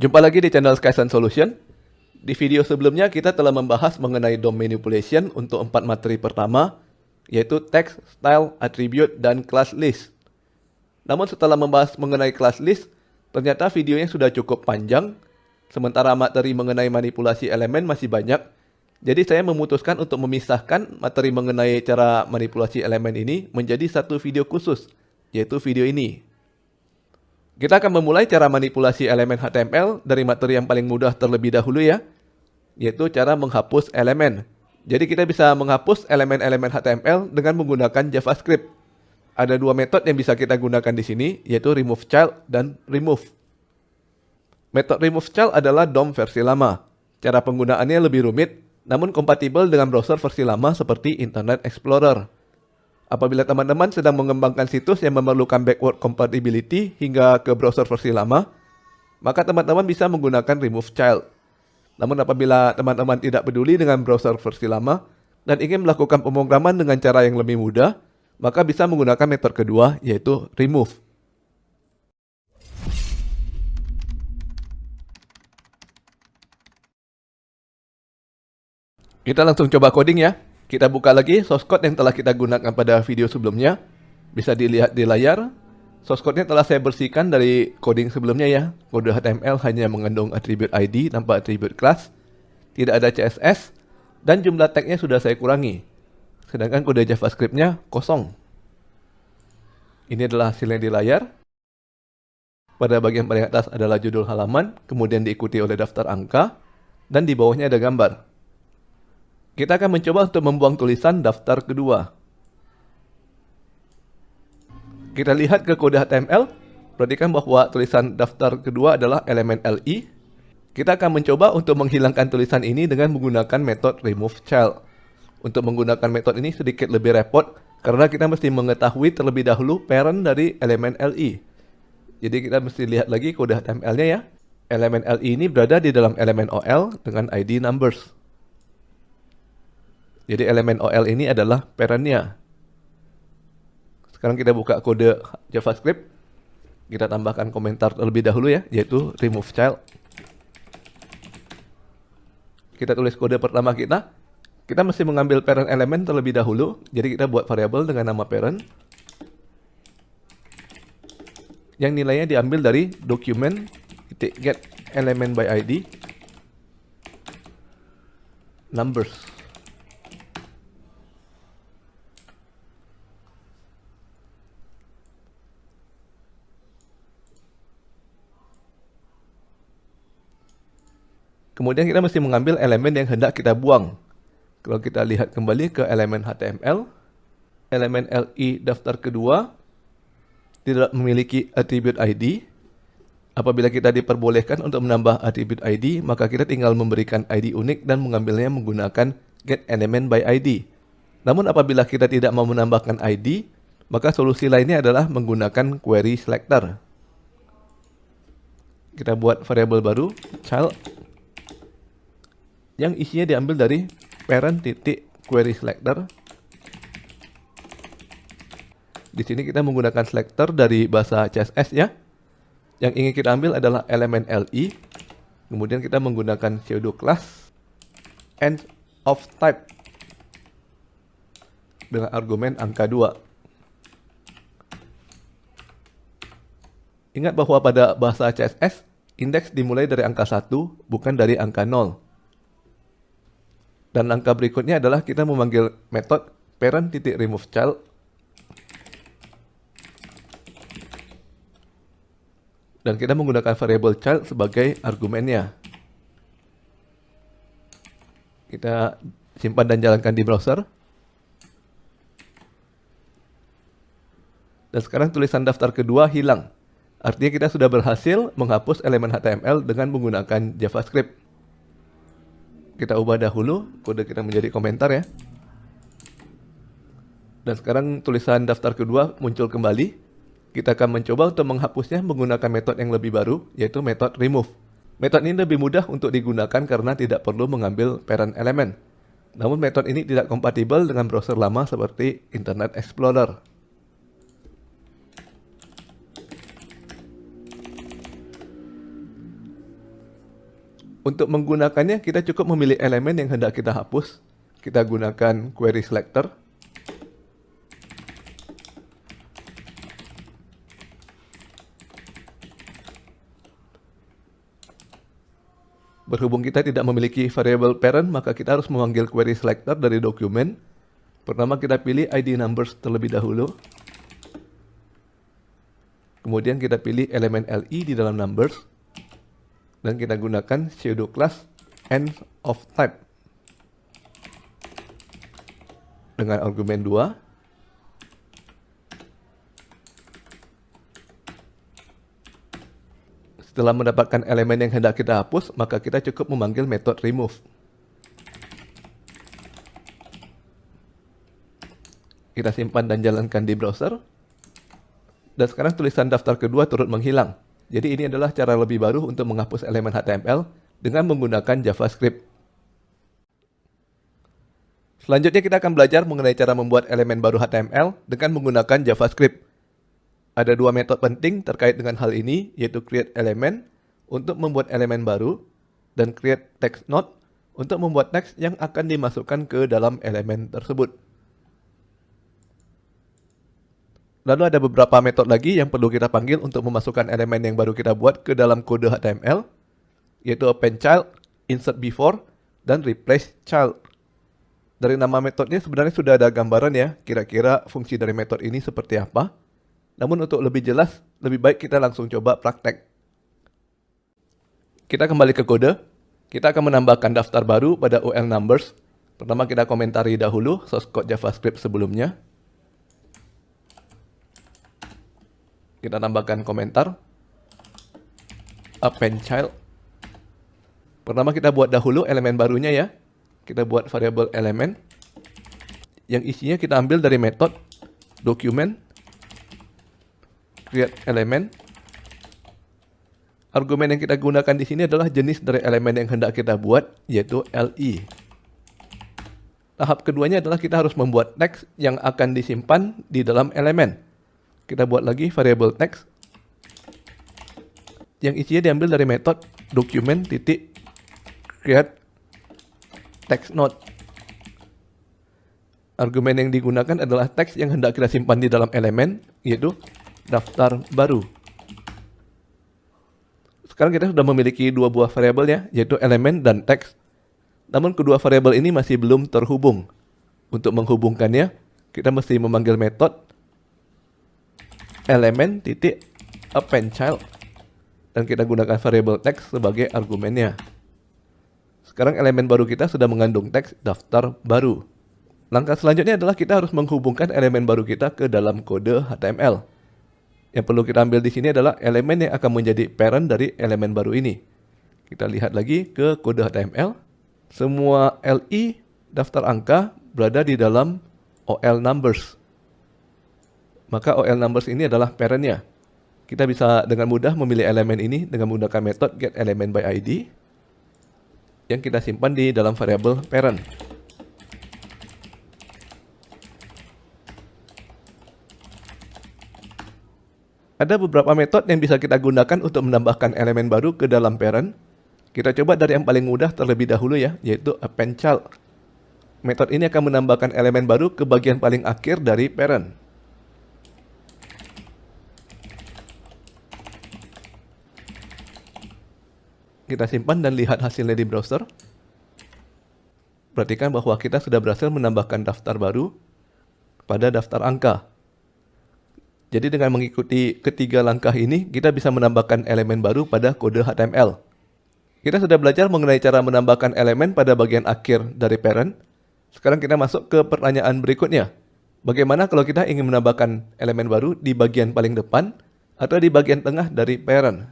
Jumpa lagi di channel Skysun Solution. Di video sebelumnya kita telah membahas mengenai DOM manipulation untuk 4 materi pertama, yaitu text, style, attribute, dan class list. Namun setelah membahas mengenai class list, ternyata videonya sudah cukup panjang, sementara materi mengenai manipulasi elemen masih banyak. Jadi saya memutuskan untuk memisahkan materi mengenai cara manipulasi elemen ini menjadi satu video khusus, yaitu video ini. Kita akan memulai cara manipulasi elemen HTML dari materi yang paling mudah terlebih dahulu ya, yaitu cara menghapus elemen. Jadi kita bisa menghapus elemen-elemen HTML dengan menggunakan JavaScript. Ada dua metode yang bisa kita gunakan di sini, yaitu remove child dan remove. Metode remove child adalah DOM versi lama. Cara penggunaannya lebih rumit, namun kompatibel dengan browser versi lama seperti Internet Explorer. Apabila teman-teman sedang mengembangkan situs yang memerlukan backward compatibility hingga ke browser versi lama, maka teman-teman bisa menggunakan remove child. Namun apabila teman-teman tidak peduli dengan browser versi lama dan ingin melakukan pemrograman dengan cara yang lebih mudah, maka bisa menggunakan metode kedua, yaitu remove. Kita langsung coba coding ya. Kita buka lagi source code yang telah kita gunakan pada video sebelumnya. Bisa dilihat di layar. Source code-nya telah saya bersihkan dari coding sebelumnya ya. Kode HTML hanya mengandung attribute ID tanpa attribute class. Tidak ada CSS. Dan jumlah tag-nya sudah saya kurangi. Sedangkan kode JavaScript-nya kosong. Ini adalah hasilnya di layar. Pada bagian paling atas adalah judul halaman, kemudian diikuti oleh daftar angka, dan di bawahnya ada gambar. Kita akan mencoba untuk membuang tulisan daftar kedua. Kita lihat ke kode HTML, perhatikan bahwa tulisan daftar kedua adalah elemen LI. Kita akan mencoba untuk menghilangkan tulisan ini dengan menggunakan metode remove child. Untuk menggunakan metode ini sedikit lebih repot, karena kita mesti mengetahui terlebih dahulu parent dari elemen LI. Jadi kita mesti lihat lagi kode HTML-nya ya. Elemen LI ini berada di dalam elemen OL dengan ID numbers. Jadi elemen OL ini adalah parent-nya. Sekarang kita buka kode JavaScript. Kita tambahkan komentar terlebih dahulu ya, yaitu remove child. Kita tulis kode pertama kita. Kita mesti mengambil parent elemen terlebih dahulu. Jadi kita buat variabel dengan nama parent. Yang nilainya diambil dari document.get element by ID numbers. Kemudian kita mesti mengambil elemen yang hendak kita buang. Kalau kita lihat kembali ke elemen HTML, elemen LI daftar kedua tidak memiliki attribute ID. Apabila kita diperbolehkan untuk menambah attribute ID, maka kita tinggal memberikan ID unik dan mengambilnya menggunakan get element by ID. Namun apabila kita tidak mau menambahkan ID, maka solusi lainnya adalah menggunakan query selector. Kita buat variabel baru, child, yang isinya diambil dari parent.query selector. Di sini kita menggunakan selector dari bahasa CSS ya. Yang ingin kita ambil adalah elemen LI. Kemudian kita menggunakan pseudo class and of type dengan argumen angka 2. Ingat bahwa pada bahasa CSS, indeks dimulai dari angka 1, bukan dari angka 0. Dan langkah berikutnya adalah kita memanggil metode parent.remove child. Dan kita menggunakan variable child sebagai argumennya. Kita simpan dan jalankan di browser. Dan sekarang tulisan daftar kedua hilang. Artinya kita sudah berhasil menghapus elemen HTML dengan menggunakan JavaScript. Kita ubah dahulu, kode kita menjadi komentar ya. Dan sekarang tulisan daftar kedua muncul kembali. Kita akan mencoba untuk menghapusnya menggunakan metode yang lebih baru, yaitu metode remove. Metode ini lebih mudah untuk digunakan karena tidak perlu mengambil parent elemen. Namun metode ini tidak kompatibel dengan browser lama seperti Internet Explorer. Untuk menggunakannya, kita cukup memilih elemen yang hendak kita hapus. Kita gunakan query selector. Berhubung kita tidak memiliki variable parent, maka kita harus memanggil query selector dari dokumen. Pertama kita pilih ID numbers terlebih dahulu. Kemudian kita pilih elemen LI di dalam numbers. Dan kita gunakan pseudo class end of type. Dengan argumen 2. Setelah mendapatkan elemen yang hendak kita hapus, maka kita cukup memanggil metode remove. Kita simpan dan jalankan di browser. Dan sekarang tulisan daftar kedua turut menghilang. Jadi ini adalah cara lebih baru untuk menghapus elemen HTML dengan menggunakan JavaScript. Selanjutnya kita akan belajar mengenai cara membuat elemen baru HTML dengan menggunakan JavaScript. Ada dua metode penting terkait dengan hal ini, yaitu create element untuk membuat elemen baru dan create text node untuk membuat teks yang akan dimasukkan ke dalam elemen tersebut. Lalu ada beberapa metode lagi yang perlu kita panggil untuk memasukkan elemen yang baru kita buat ke dalam kode HTML, yaitu append child, insert before, dan replace child. Dari nama metodenya sebenarnya sudah ada gambaran ya, kira-kira fungsi dari metode ini seperti apa. Namun untuk lebih jelas, lebih baik kita langsung coba praktek. Kita kembali ke kode. Kita akan menambahkan daftar baru pada OL numbers. Pertama kita komentari dahulu source code JavaScript sebelumnya. Kita tambahkan komentar. Append child. Pertama kita buat dahulu elemen barunya ya. Kita buat variable element. Yang isinya kita ambil dari metode document create element. Argumen yang kita gunakan di sini adalah jenis dari elemen yang hendak kita buat, yaitu LI. Tahap keduanya adalah kita harus membuat teks yang akan disimpan di dalam elemen. Kita buat lagi variable text yang isinya diambil dari metode document.create text node. Argumen yang digunakan adalah teks yang hendak kita simpan di dalam elemen, yaitu daftar baru. Sekarang kita sudah memiliki dua buah variabel ya, yaitu elemen dan teks. Namun kedua variabel ini masih belum terhubung. Untuk menghubungkannya, kita mesti memanggil metode element.append child dan kita gunakan variabel teks sebagai argumennya. Sekarang elemen baru kita sudah mengandung teks daftar baru. Langkah selanjutnya adalah kita harus menghubungkan elemen baru kita ke dalam kode HTML. Yang perlu kita ambil di sini adalah elemen yang akan menjadi parent dari elemen baru ini. Kita lihat lagi ke kode HTML. Semua LI daftar angka berada di dalam OL numbers. Maka OL numbers ini adalah parentnya. Kita bisa dengan mudah memilih elemen ini dengan menggunakan metode getElementById yang kita simpan di dalam variabel parent. Ada beberapa metode yang bisa kita gunakan untuk menambahkan elemen baru ke dalam parent. Kita coba dari yang paling mudah terlebih dahulu ya, yaitu append child. Metode ini akan menambahkan elemen baru ke bagian paling akhir dari parent. Kita simpan dan lihat hasilnya di browser. Perhatikan bahwa kita sudah berhasil menambahkan daftar baru pada daftar angka. Jadi dengan mengikuti ketiga langkah ini, kita bisa menambahkan elemen baru pada kode HTML. Kita sudah belajar mengenai cara menambahkan elemen pada bagian akhir dari parent. Sekarang kita masuk ke pertanyaan berikutnya. Bagaimana kalau kita ingin menambahkan elemen baru di bagian paling depan atau di bagian tengah dari parent?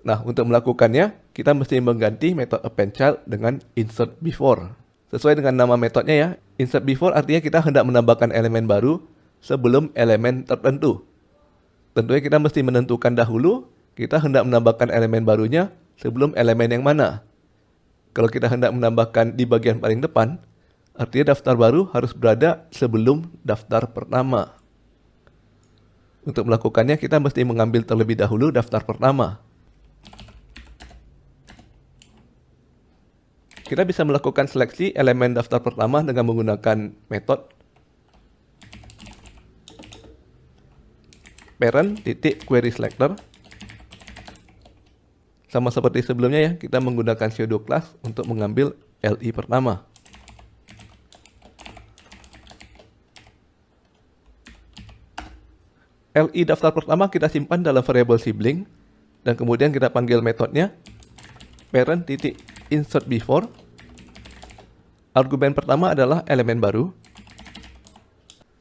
Nah, untuk melakukannya, kita mesti mengganti metode append child dengan insert before. Sesuai dengan nama metodenya ya, insert before artinya kita hendak menambahkan elemen baru sebelum elemen tertentu. Tentunya kita mesti menentukan dahulu kita hendak menambahkan elemen barunya sebelum elemen yang mana. Kalau kita hendak menambahkan di bagian paling depan, artinya daftar baru harus berada sebelum daftar pertama. Untuk melakukannya kita mesti mengambil terlebih dahulu daftar pertama. Kita bisa melakukan seleksi elemen daftar pertama dengan menggunakan metode parent.querySelector. Sama seperti sebelumnya ya, kita menggunakan pseudo class untuk mengambil LI pertama. LI daftar pertama kita simpan dalam variabel sibling, dan kemudian kita panggil metodenya parent.insertBefore. Argumen pertama adalah elemen baru,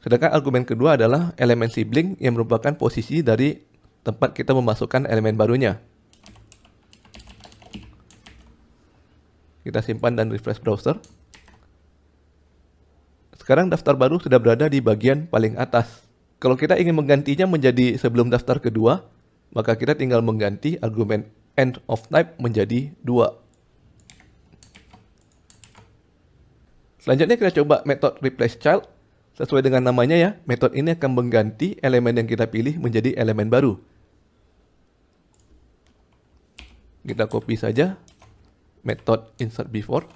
sedangkan argumen kedua adalah elemen sibling yang merupakan posisi dari tempat kita memasukkan elemen barunya. Kita simpan dan refresh browser. Sekarang daftar baru sudah berada di bagian paling atas. Kalau kita ingin menggantinya menjadi sebelum daftar kedua, maka kita tinggal mengganti argumen end of type menjadi 2. Selanjutnya kita coba metode replace child. Sesuai dengan namanya ya, metode ini akan mengganti elemen yang kita pilih menjadi elemen baru. Kita copy saja metode insertBefore,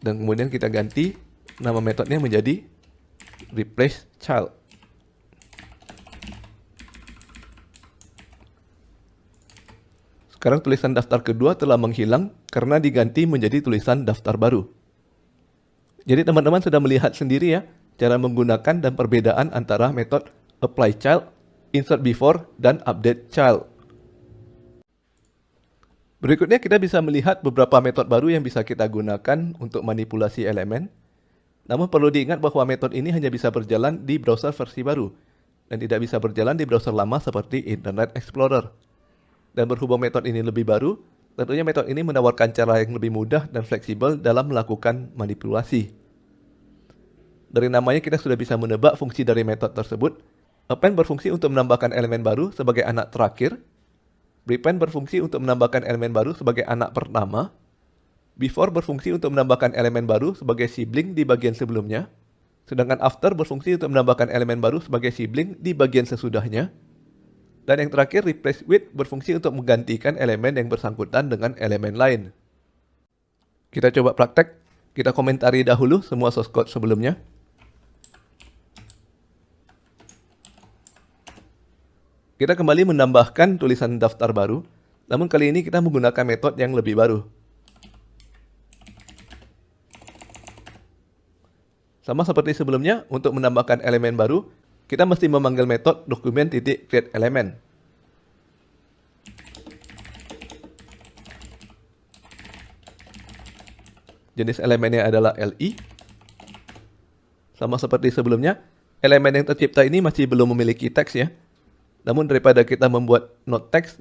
dan kemudian kita ganti nama metodenya menjadi replace child. Sekarang tulisan daftar kedua telah menghilang karena diganti menjadi tulisan daftar baru. Jadi teman-teman sudah melihat sendiri ya cara menggunakan dan perbedaan antara metode apply child, insertBefore, dan update child. Berikutnya kita bisa melihat beberapa metode baru yang bisa kita gunakan untuk manipulasi elemen. Namun perlu diingat bahwa metode ini hanya bisa berjalan di browser versi baru dan tidak bisa berjalan di browser lama seperti Internet Explorer. Dan berhubung metode ini lebih baru, tentunya metode ini menawarkan cara yang lebih mudah dan fleksibel dalam melakukan manipulasi. Dari namanya kita sudah bisa menebak fungsi dari metode tersebut. Append berfungsi untuk menambahkan elemen baru sebagai anak terakhir. Prepend berfungsi untuk menambahkan elemen baru sebagai anak pertama. Before berfungsi untuk menambahkan elemen baru sebagai sibling di bagian sebelumnya. Sedangkan after berfungsi untuk menambahkan elemen baru sebagai sibling di bagian sesudahnya. Dan yang terakhir, replace with berfungsi untuk menggantikan elemen yang bersangkutan dengan elemen lain. Kita coba praktek. Kita komentari dahulu semua source code sebelumnya. Kita kembali menambahkan tulisan daftar baru, namun kali ini kita menggunakan metode yang lebih baru. Sama seperti sebelumnya, untuk menambahkan elemen baru, kita mesti memanggil metode document.createElement. Jenis elemennya adalah LI. Sama seperti sebelumnya, elemen yang tercipta ini masih belum memiliki teks ya. Namun daripada kita membuat not text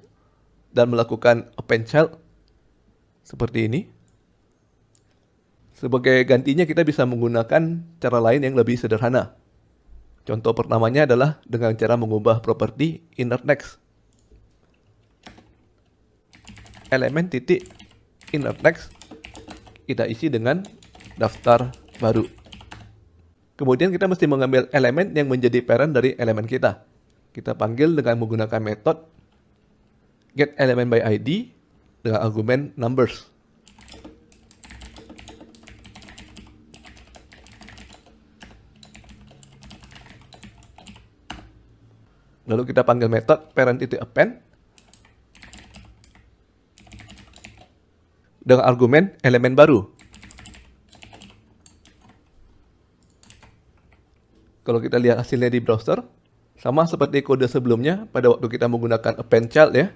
dan melakukan append child seperti ini, sebagai gantinya kita bisa menggunakan cara lain yang lebih sederhana. Contoh pertamanya adalah dengan cara mengubah properti inner text. Elemen titik inner text kita isi dengan daftar baru. Kemudian kita mesti mengambil elemen yang menjadi parent dari elemen kita. Kita panggil dengan menggunakan metode getElementById dengan argumen numbers. Lalu kita panggil metode parent.append dengan argumen elemen baru. Kalau kita lihat hasilnya di browser, sama seperti kode sebelumnya pada waktu kita menggunakan append child ya.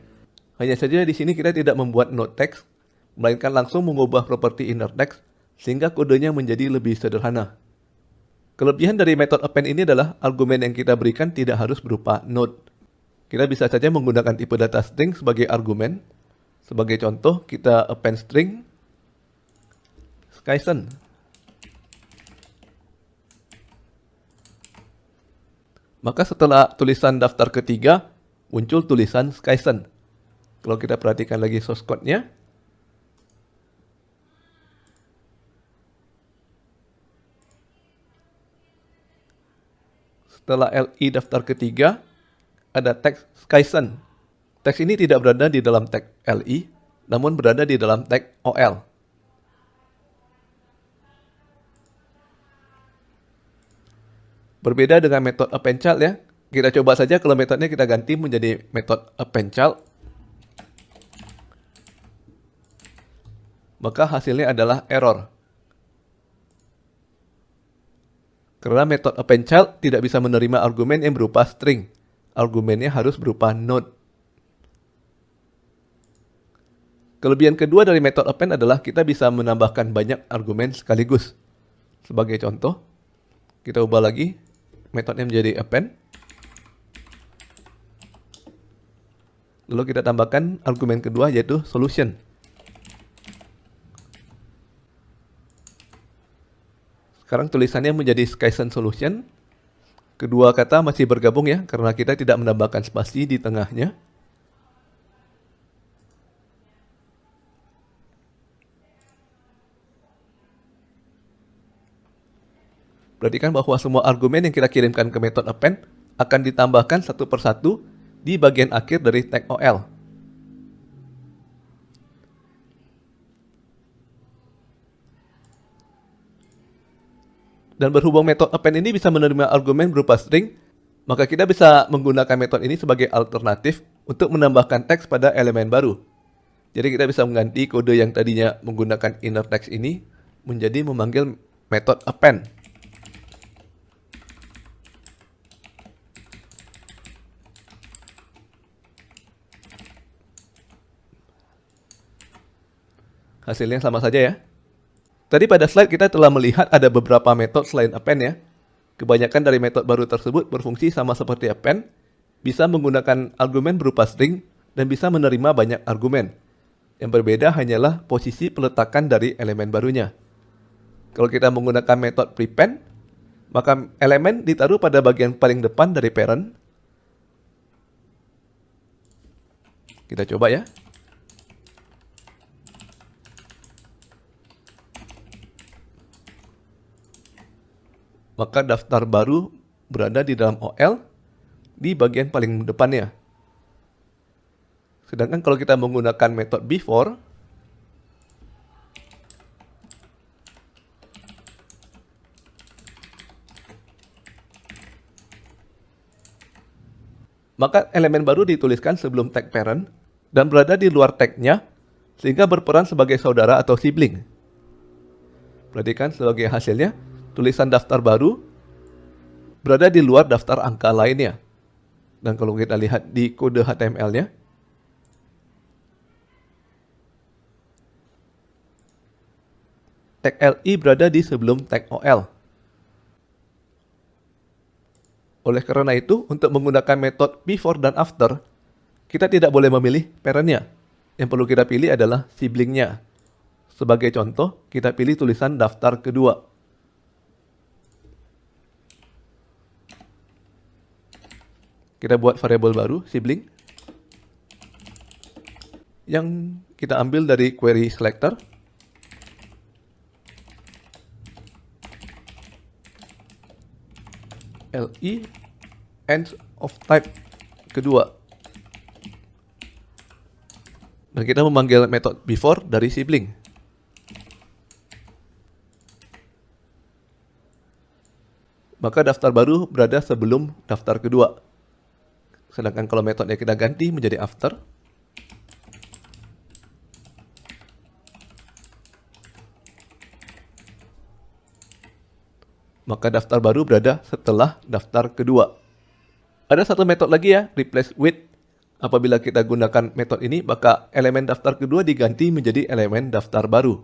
Hanya saja di sini kita tidak membuat node text, melainkan langsung mengubah properti inner text sehingga kodenya menjadi lebih sederhana. Kelebihan dari metode append ini adalah argumen yang kita berikan tidak harus berupa node. Kita bisa saja menggunakan tipe data string sebagai argumen. Sebagai contoh, kita append string Skyson. Maka setelah tulisan daftar ketiga, muncul tulisan Skyson. Kalau kita perhatikan lagi source code-nya, setelah LI daftar ketiga, ada teks Skyson. Teks ini tidak berada di dalam tag LI, namun berada di dalam tag OL. Berbeda dengan metode append child ya. Kita coba saja kalau metodenya kita ganti menjadi metode append child. Maka hasilnya adalah error. Karena metode append child tidak bisa menerima argumen yang berupa string. Argumennya harus berupa node. Kelebihan kedua dari metode append adalah kita bisa menambahkan banyak argumen sekaligus. Sebagai contoh, kita ubah lagi metodenya menjadi append. Lalu kita tambahkan argumen kedua yaitu solution. Sekarang tulisannya menjadi Skysen solution. Kedua kata masih bergabung ya, karena kita tidak menambahkan spasi di tengahnya. Perhatikan bahwa semua argumen yang kita kirimkan ke metode append akan ditambahkan satu persatu di bagian akhir dari tag OL. Dan berhubung metode append ini bisa menerima argumen berupa string, maka kita bisa menggunakan metode ini sebagai alternatif untuk menambahkan teks pada elemen baru. Jadi kita bisa mengganti kode yang tadinya menggunakan inner text ini menjadi memanggil metode append. Hasilnya sama saja ya. Tadi pada slide kita telah melihat ada beberapa metode selain append ya. Kebanyakan dari metode baru tersebut berfungsi sama seperti append, bisa menggunakan argumen berupa string, dan bisa menerima banyak argumen. Yang berbeda hanyalah posisi peletakan dari elemen barunya. Kalau kita menggunakan metode prepend, maka elemen ditaruh pada bagian paling depan dari parent. Kita coba ya. Maka daftar baru berada di dalam OL di bagian paling depannya. Sedangkan kalau kita menggunakan metode before, maka elemen baru dituliskan sebelum tag parent dan berada di luar tagnya sehingga berperan sebagai saudara atau sibling. Perhatikan sebagai hasilnya, tulisan daftar baru berada di luar daftar angka lainnya. Dan kalau kita lihat di kode HTML-nya, tag LI berada di sebelum tag OL. Oleh karena itu, untuk menggunakan metode before dan after, kita tidak boleh memilih parent-nya. Yang perlu kita pilih adalah sibling-nya. Sebagai contoh, kita pilih tulisan daftar kedua. Kita buat variabel baru, sibling, yang kita ambil dari query selector. LI ends of type kedua. Dan kita memanggil metode before dari sibling. Maka daftar baru berada sebelum daftar kedua. Sedangkan kalau metodenya kita ganti menjadi after, maka daftar baru berada setelah daftar kedua. Ada satu metode lagi ya, replace with. Apabila kita gunakan metode ini, maka elemen daftar kedua diganti menjadi elemen daftar baru.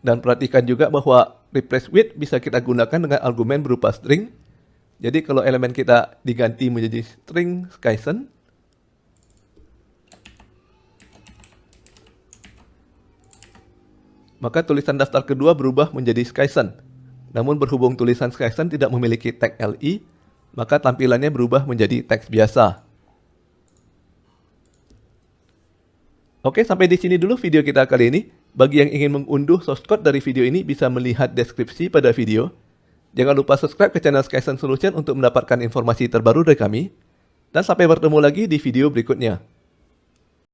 Dan perhatikan juga bahwa replace with bisa kita gunakan dengan argumen berupa string. Jadi kalau elemen kita diganti menjadi string Skysen, maka tulisan daftar kedua berubah menjadi Skysen. Namun berhubung tulisan Skysen tidak memiliki tag LI, maka tampilannya berubah menjadi teks biasa. Oke, sampai di sini dulu video kita kali ini. Bagi yang ingin mengunduh source code dari video ini bisa melihat deskripsi pada video. Jangan lupa subscribe ke channel Skysense Solution untuk mendapatkan informasi terbaru dari kami. Dan sampai bertemu lagi di video berikutnya.